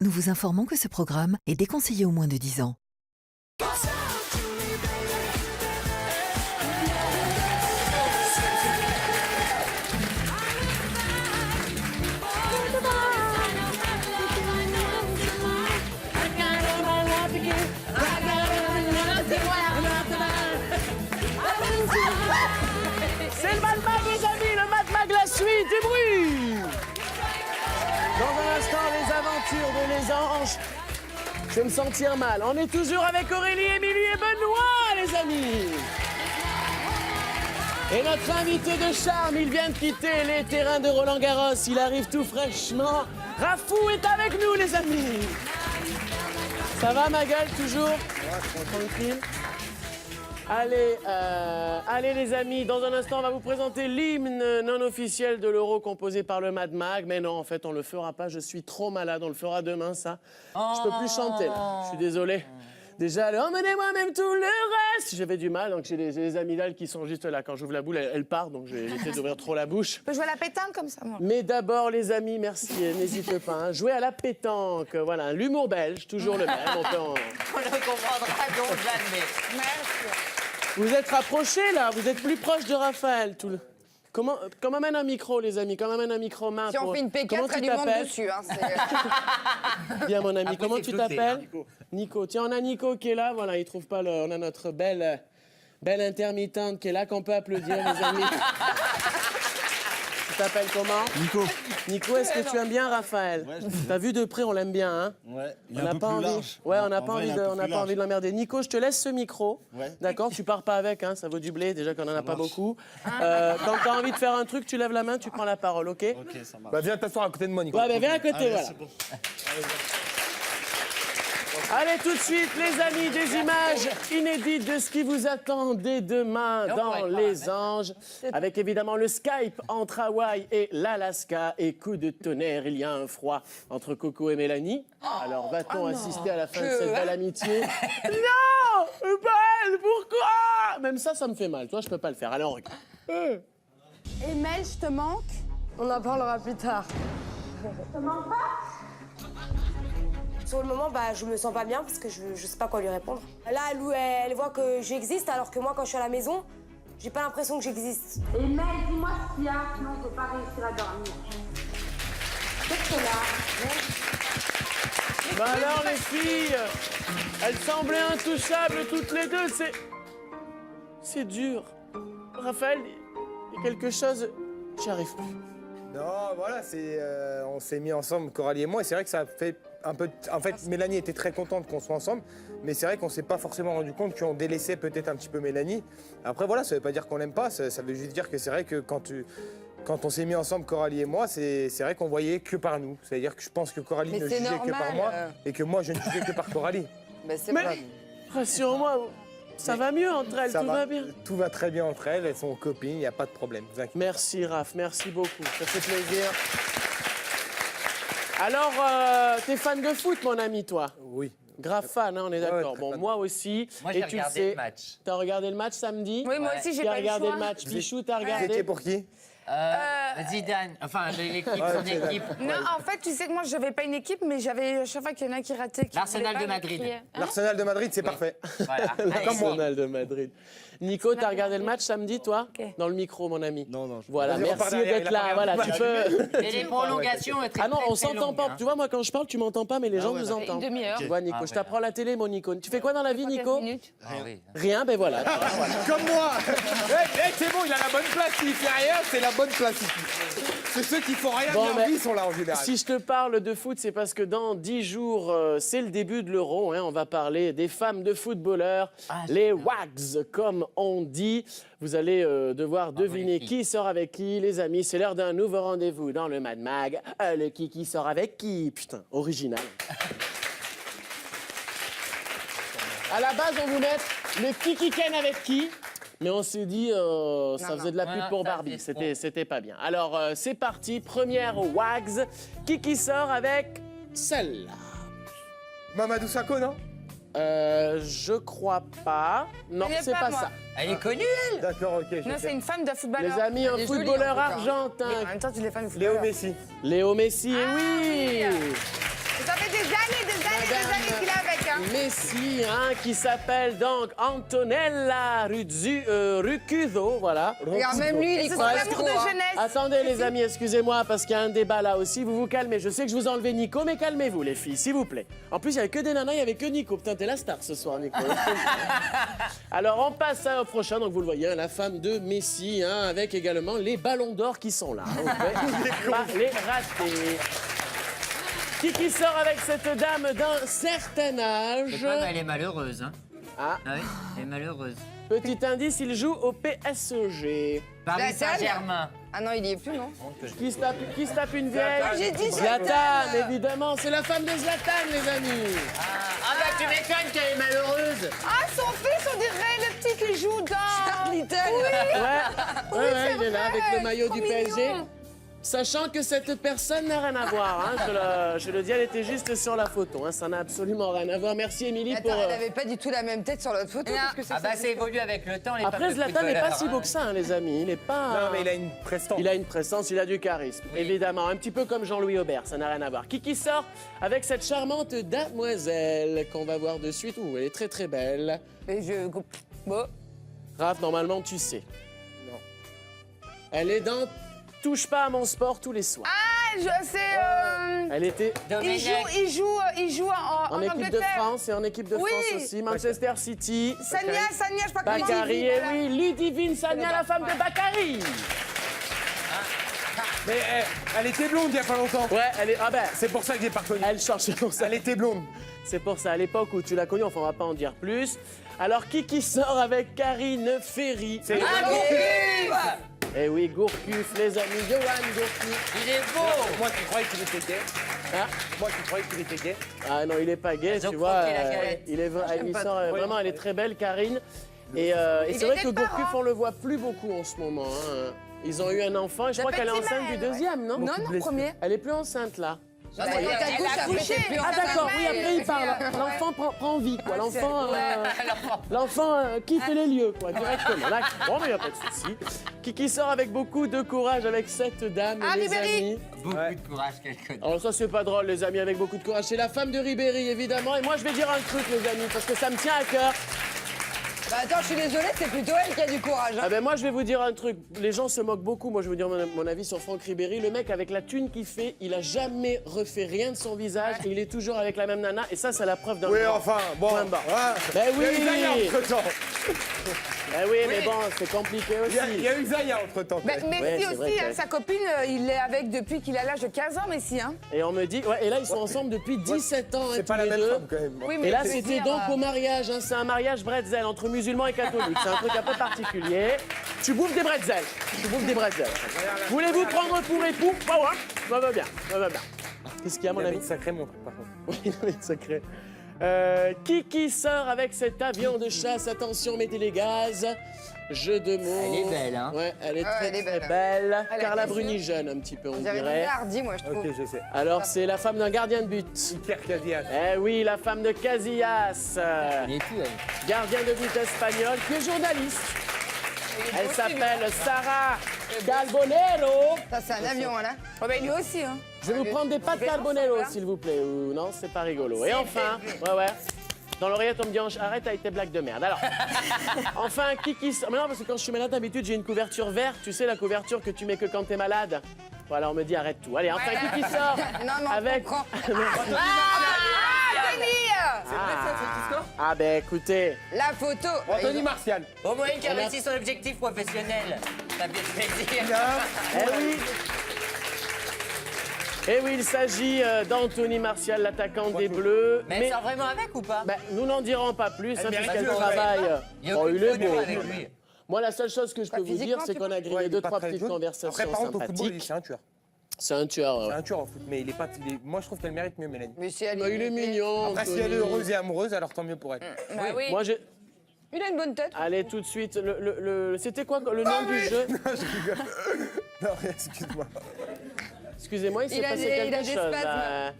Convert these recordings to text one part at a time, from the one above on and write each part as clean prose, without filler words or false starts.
nous vous informons que ce programme est déconseillé aux moins de 10 ans. C'est le Mad Mag, les amis, le Mad Mag, la suite, du bruit. Dans un instant, les aventures de les anges. Je vais me sentir mal. On est toujours avec Aurélie, Émilie et Benoît, les amis. Et notre invité de charme, il vient de quitter les terrains de Roland-Garros. Il arrive tout fraîchement. Rafou est avec nous, les amis. Ça va, ma gueule, toujours? Tranquille. Allez les amis, dans un instant on va vous présenter l'hymne non officiel de l'Euro composé par le Mad Mag. Mais non, en fait on le fera pas, je suis trop malade, on le fera demain ça. Je peux plus chanter là, je suis désolé. Déjà, emmenez-moi même tout le reste. J'avais du mal, donc j'ai les amygdales qui sont juste là. Quand j'ouvre la boule, elle part, donc j'ai évité d'ouvrir trop la bouche. Je peux jouer à la pétanque comme ça, moi. Mais d'abord, les amis, merci, n'hésitez pas. Hein, jouer à la pétanque, voilà, l'humour belge, toujours le même. On le comprendra donc jamais. Merci. Vous êtes rapprochés là, vous êtes plus proche de Raphaël. Comment amène un micro, les amis? Comment amène un micro main? Si on fait une P4, il y a du monde dessus. Hein, bien, mon ami. Après, Comment c'est tu flouté, t'appelles? hein. Nico. Tiens, on a Nico qui est là. Voilà, il trouve pas le. On a notre belle intermittente qui est là, qu'on peut applaudir, les amis. Tu t'appelles comment? Nico. Nico, est-ce que tu aimes bien Raphaël? Ouais, T'as vu de près, on l'aime bien, hein? Ouais, il est On n'a un peu pas plus envie. large. Ouais, on n'a En pas vrai, envie il est un peu plus large. de l'emmerder. Nico, je te laisse ce micro. Ouais. D'accord, tu pars pas avec, hein, ça vaut du blé, déjà qu'on en a pas beaucoup. Quand tu as envie de faire un truc, tu lèves la main, tu prends la parole, ok? Ok, ça marche. Bah viens t'asseoir à côté de moi, Nico. Ouais, ben viens à côté, Allez, voilà. c'est bon. Allez, tout de suite, les amis, des images inédites de ce qui vous attend dès demain dans Les Anges. Avec évidemment le Skype entre Hawaï et l'Alaska. Et coup de tonnerre, il y a un froid entre Coco et Mélanie. Alors, va-t-on assister à la fin de cette belle amitié? Non! Belle, pourquoi? Même ça me fait mal. Toi, je peux pas le faire. Alors, regarde. Et Mel, je te manque? On en parlera plus tard. Sur le moment, je me sens pas bien parce que je sais pas quoi lui répondre. Là, elle voit que j'existe alors que moi, quand je suis à la maison, j'ai pas l'impression que j'existe. Et Mel, dis-moi ce qu'il y a, sinon je vais pas réussir à dormir. Qu'est-ce que là? Bah alors, les filles, elles semblaient intouchables toutes les deux. C'est dur. Raphaël, il y a quelque chose, j'y arrive plus. Non, voilà, on s'est mis ensemble, Coralie et moi, et c'est vrai que ça a fait un peu. En fait, Mélanie était très contente qu'on soit ensemble, mais c'est vrai qu'on s'est pas forcément rendu compte qu'on délaissait peut-être un petit peu Mélanie. Après, voilà, ça veut pas dire qu'on l'aime pas, ça veut juste dire que c'est vrai que quand on s'est mis ensemble, Coralie et moi, c'est vrai qu'on voyait que par nous. C'est-à-dire que je pense que Coralie ne jugeait que par moi, et que moi, je ne jugeais que par Coralie. Mais c'est Mais pas... rassure-moi, ça va mieux entre elles, tout va bien. Tout va très bien entre elles sont copines, il n'y a pas de problème. vous inquiétez Merci Raph, merci beaucoup, ça fait plaisir. Alors, t'es fan de foot, mon ami, toi? pas. Oui. Grave fan, hein, on est d'accord. très Bon, fan. moi aussi. Moi, Et j'ai tu le regardé sais. le match. T'as regardé le match samedi? Oui, moi Ouais. aussi, j'ai Qui a pas eu le regardé choix. le match? Bichou, t'as Vous regardé? étiez pour qui? Zidane, enfin l'équipe, son ok, équipe. Non, en fait, tu sais que moi, j'avais pas une équipe, mais j'avais à chaque fois qu'il y en a un qui ratait. L'Arsenal de Madrid. L'Arsenal de Madrid, c'est parfait. Voilà. Comme moi. Arsenal de Madrid. Nico, t'as regardé le match samedi, toi? Ok. Dans le micro, mon ami. Non, non. Voilà, Vas-y, repars merci derrière, d'être il a là. pas Voilà, regardé. tu peux. Et les prolongations étaient Ah non, très, on très s'entend longues, pas. hein. Tu vois, moi, quand je parle, tu m'entends pas, mais les gens ouais, nous d'accord. entendent. Une demi-heure. Tu vois, Nico, Ah, je t'apprends la télé, mon Nico. Tu fais quoi dans la vie, 15 Nico? minutes. Rien, ben voilà. Voilà. Comme moi. C'est bon, il a la bonne place. S'il fait rien, c'est la bonne place ici. C'est ceux qui font rien Bon, de leur mais vie sont là en général. Si je te parle de foot, c'est parce que dans 10 jours, c'est le début de l'Euro. Hein. On va parler des femmes de footballeurs, les WAGs, comme on dit. Vous allez devoir deviner les filles. qui sort avec qui, les amis. C'est l'heure d'un nouveau rendez-vous dans le Mad Mag. Le qui sort avec qui. Putain, original. À la base, on voulait mettre le qui ken avec qui. Mais on s'est dit, ça faisait de la pub Voilà, pour ça, Barbie. c'est trop. C'était pas bien. Alors, c'est parti. Première WAGs. Qui sort avec celle-là? Mamadou Sakho, non? Je crois pas. Non, Je connais c'est pas, pas moi. ça. Elle est connue, elle. D'accord, ok. je Non, sais. c'est une femme de footballeur. Les amis, un Elle est jolie, footballeur en tout cas. argentin. Mais en même temps, tu es fan de footballeur. Léo Messi. Léo Messi, Ah, oui. Ça fait des Messi, hein, qui s'appelle donc Antonella Ricciuto, voilà. Regarde, même lui, il est Ouais, concours de jeunesse. Attendez les amis, excusez-moi parce qu'il y a un débat là aussi. Vous vous calmez. Je sais que je vous ai enlevé Nico, mais calmez-vous les filles, s'il vous plaît. En plus, il n'y avait que des nanas, il n'y avait que Nico. Putain, t'es la star ce soir, Nico. Alors, on passe au prochain. Donc, vous le voyez, hein, la femme de Messi, hein, avec également les ballons d'or qui sont là. Hein, vous pouvez pas les rater. Qui sort avec cette dame d'un certain âge? Cette femme, elle est malheureuse. Hein. Ah, Ah oui, elle est malheureuse. petit indice, il joue au PSG. Paris Zlatan. Saint-Germain. Ah non, il y est plus, non? Qui se tape une vieille? J'ai dit Zlatan, évidemment, c'est la femme de Zlatan, les amis. Ah bah tu m'étonnes qu'elle est malheureuse. Ah, son fils, on dirait le petit qui joue dans... Charles Little. Ouais, il est là avec le maillot du trop PSG. mignon. Sachant que cette personne n'a rien à voir, hein, je le dis, elle était juste sur la photo, hein, ça n'a absolument rien à voir. Merci Émilie pour... Attends, elle avait pas du tout la même tête sur l'autre photo. Parce que Ah bah c'est évolué avec le temps. Les Après, femmes de Zlatan n'est pas footballeurs, si beau hein. que ça, hein, les amis, il n'est pas... Non, mais il a une prestance. Il a une présence, il a du charisme, évidemment, un petit peu comme Jean-Louis Aubert, ça n'a rien à voir. Qui sort avec cette charmante damoiselle qu'on va voir de suite. Ouh, elle est très très belle. Mais je... Bon. Raph, normalement, tu sais. Non. Elle est dans Touche pas à mon sport tous les soirs. Ah, c'est... Elle était Domenech. Il joue en en équipe de Angleterre. France et en équipe de Oui. France aussi. Manchester City. Sania, je sais pas comment Bakary, il et dit, oui, Ludivine Sania, la femme de Bakary. Mais elle était blonde il y a pas longtemps. Ouais, elle est. Ah ben, C'est pour ça que j'ai pas reconnu. elle change, c'est pour ça. Elle était blonde. C'est pour ça, à l'époque où tu l'as connue, enfin, on va pas en dire plus. Alors, qui sort avec Karine Ferry? C'est Eh oui, Gourcuff, les amis, Johan Gourcuff. Il est beau. Moi qui croyais qu'il était gay. Hein? Moi qui croyais qu'il était gay. Ah non, il est pas gay, Ils ont tu vois. croqué la galette. Il sort, vraiment, elle est très belle, Karine. Et c'est vrai que Gourcuff, on le voit plus beaucoup en ce moment. Hein. Ils ont eu un enfant et je crois qu'elle est petit enceinte du Maël, deuxième, non? Non, non, premier. Elle est plus enceinte là. Quand t'as couché, Ah d'accord, oui, après il parle. L'enfant prend vie, quoi. L'enfant quitte les lieux, quoi, directement. Là, bon, mais il n'y a pas de souci. Qui sort avec beaucoup de courage avec cette dame, Ah, les Ribéry. amis. Beaucoup de courage qu'elle connaît. Alors ça, c'est pas drôle, les amis, avec beaucoup de courage. C'est la femme de Ribéry, évidemment. Et moi, je vais dire un truc, les amis, parce que ça me tient à cœur. Bah attends, je suis désolée, c'est plutôt elle qui a du courage. Ah ben moi, je vais vous dire un truc. Les gens se moquent beaucoup. Moi, je vais vous dire mon avis sur Franck Ribéry. Le mec, avec la thune qu'il fait, il a jamais refait rien de son visage. Et il est toujours avec la même nana. Et ça, c'est la preuve d'un... Oui, enfin, bon. Point barre. Ah, Ben oui. Il y a eu Zaya entre-temps. Ben oui, mais bon, c'est compliqué aussi. Il y a eu Zaya entre-temps. Mais Ouais, Messi c'est vrai aussi, que- hein, sa copine, il est avec depuis qu'il a l'âge de 15 ans, Messi. Hein. Et on me dit... Ouais, et là, ils sont ensemble depuis 17 ans, hein, C'est tous pas la les même deux. femme quand même. Oui, Et là, je veux c'était dire, donc au mariage. Hein. C'est un mariage bretzel entre musulmans et catholiques. C'est un truc un peu particulier. Tu bouffes des bretzels. Voulez-vous prendre pour époux? Bah ouais, ça va bien, ça va bien. Qu'est-ce qu'il y a, mon Il avait ami? une sacrée montre, par contre. Oui, il avait une sacrée. Qui sort avec cet avion de chasse? Attention, mettez les gaz. Jeu de mots. Elle est belle, hein. Ouais, elle est Ah, très, elle est très belle. belle. Elle a Carla des Bruni yeux. jeune, un petit peu, on On dirait dirait. une hardi, moi, je trouve. Ok, je sais. Alors, c'est la femme d'un gardien de but. Iker Casillas. Eh oui, la femme de Casillas. Elle est tout, elle. Gardien de but espagnol, qui est journaliste. Elle s'appelle Sarah Carbonero. Ça, c'est un avion, là. Oh, bah, lui aussi, hein. Je vais vous prendre des pâtes Carbonero, s'il vous plaît. Ou non, c'est pas rigolo. Et enfin, ouais. Dans l'oreillette, on me dit arrête avec tes blagues de merde. Alors, enfin, qui sort? Mais non, parce que quand je suis malade, d'habitude, j'ai une couverture verte. Tu sais, la couverture que tu mets que quand t'es malade. Voilà, on me dit arrête tout. Allez, enfin, qui sort Non, mais on avec. comprend. Ah, ben écoutez. La photo. Anthony Martial. Au moins qui a réussi son objectif professionnel. Ça fait plaisir. Eh oui. Eh oui, il s'agit d'Anthony Martial, l'attaquant des Bleus. Mais elle sort vraiment avec ou pas? Ben, nous n'en dirons pas plus, hein, mérite puisqu'elle le travaille. Il y a Oh, aucune il est photo beau. avec lui. Moi, la seule chose que je peux vous dire, physiquement, c'est tu qu'on a Ouais, grillé il est deux, pas trois très petites jaune. conversations Après, par contre, au football, sympathiques. c'est un tueur. C'est un tueur. C'est un tueur au foot, mais il est pas. Moi, je trouve qu'elle mérite mieux, Mélanie. Mais si elle Bah, il est mignon. Après, si Anthony. elle est heureuse et amoureuse, alors tant mieux pour elle. Bah oui. Moi, j'ai. Il a une bonne tête. Allez, tout de suite. C'était quoi le nom du jeu? Non, excuse-moi. Excusez-moi, il s'est Il a passé des- il a quelque des chose. spasmes.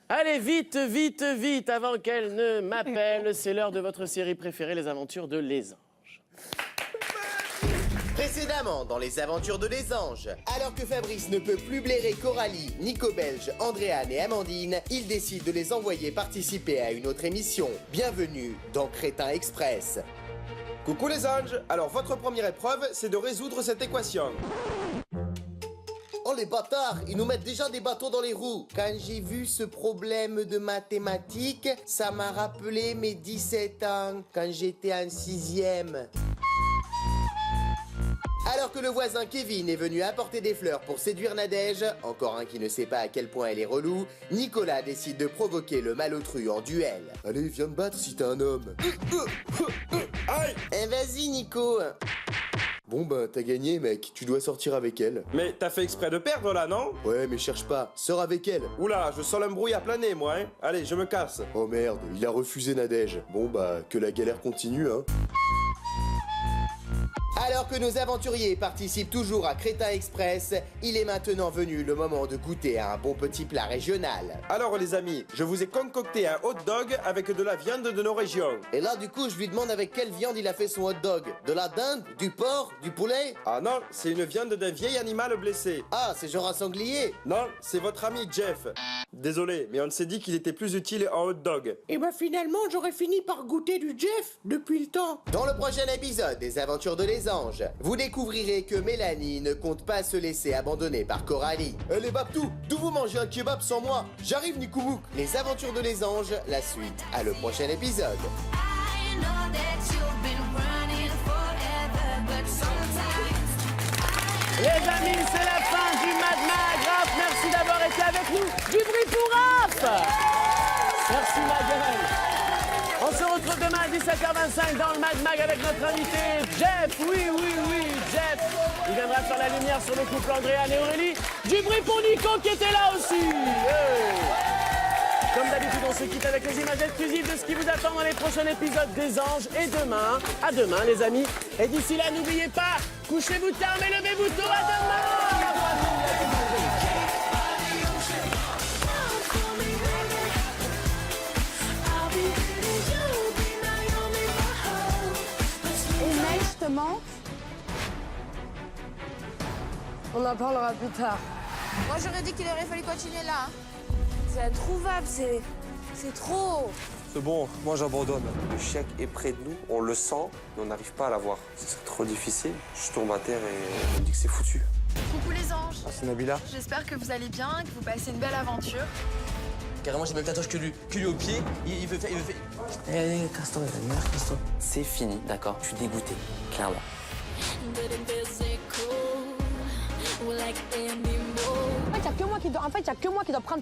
Allez, vite, avant qu'elle ne m'appelle. C'est l'heure de votre série préférée, Les Aventures de Les Anges. Précédemment, dans les aventures de Les Anges, alors que Fabrice ne peut plus blairer Coralie, Nico Belge, Andréane et Amandine, il décide de les envoyer participer à une autre émission. Bienvenue dans Crétin Express. Coucou les anges. Alors votre première épreuve, c'est de résoudre cette équation. Oh les bâtards, ils nous mettent déjà des bâtons dans les roues. Quand j'ai vu ce problème de mathématiques, ça m'a rappelé mes 17 ans, quand j'étais en 6e. Alors que le voisin Kevin est venu apporter des fleurs pour séduire Nadège, encore un qui ne sait pas à quel point elle est relou, Nicolas décide de provoquer le malotru en duel. Allez, viens me battre si t'es un homme. Aïe. Vas-y Nico. Bon bah t'as gagné mec, tu dois sortir avec elle. Mais t'as fait exprès de perdre là, non? Ouais mais cherche pas, sors avec elle. Oula, je sens l'embrouille à planer moi, hein. Allez, je me casse. Oh merde, il a refusé Nadège. Bon bah que la galère continue hein. Alors que nos aventuriers participent toujours à Crétin Express, il est maintenant venu le moment de goûter à un bon petit plat régional. Alors les amis, je vous ai concocté un hot dog avec de la viande de nos régions. Et là du coup je lui demande avec quelle viande il a fait son hot dog. De la dinde, du porc, du poulet? Ah non, c'est une viande d'un vieil animal blessé. Ah c'est genre un sanglier? Non, c'est votre ami Jeff. Désolé, mais on s'est dit qu'il était plus utile en hot dog. Et bah finalement j'aurais fini par goûter du Jeff depuis le temps. Dans le prochain épisode des aventures de Les Anges, vous découvrirez que Mélanie ne compte pas se laisser abandonner par Coralie. Les Babtou, d'où vous mangez un kebab sans moi? J'arrive Nikoumouk. Les aventures de Les Anges, la suite à le prochain épisode. Les amis, c'est la fin du Mad Mag. Raph, merci d'avoir été avec nous. Du bruit pour Raph. Merci ma gueule. On se retrouve demain à 17h25 dans le Mad Mag avec notre invité Jeff. Oui, Jeff. Il viendra faire la lumière sur le couple Andréane et Aurélie. Du bruit pour Nico qui était là aussi. Comme d'habitude, on se quitte avec les images exclusives de ce qui vous attend dans les prochains épisodes des Anges. Et demain, à demain les amis. Et d'ici là, n'oubliez pas, couchez-vous tard mais levez-vous tôt. À demain. Emel, je te manque. On en parlera plus tard. Moi, j'aurais dit qu'il aurait fallu continuer là. C'est introuvable, c'est trop. C'est bon, moi j'abandonne. Le chèque est près de nous, on le sent, mais on n'arrive pas à l'avoir. C'est trop difficile. Je tombe à terre et on me dit que c'est foutu. Coucou les anges. Ah, c'est Nabila. J'espère que vous allez bien, que vous passez une belle aventure. Carrément, j'ai même tatouage que lui au pied. Il veut faire. Allez, casse-toi, casse-toi. C'est fini, d'accord? Je suis dégoûté, clairement. En fait, il n'y a que moi qui dois prendre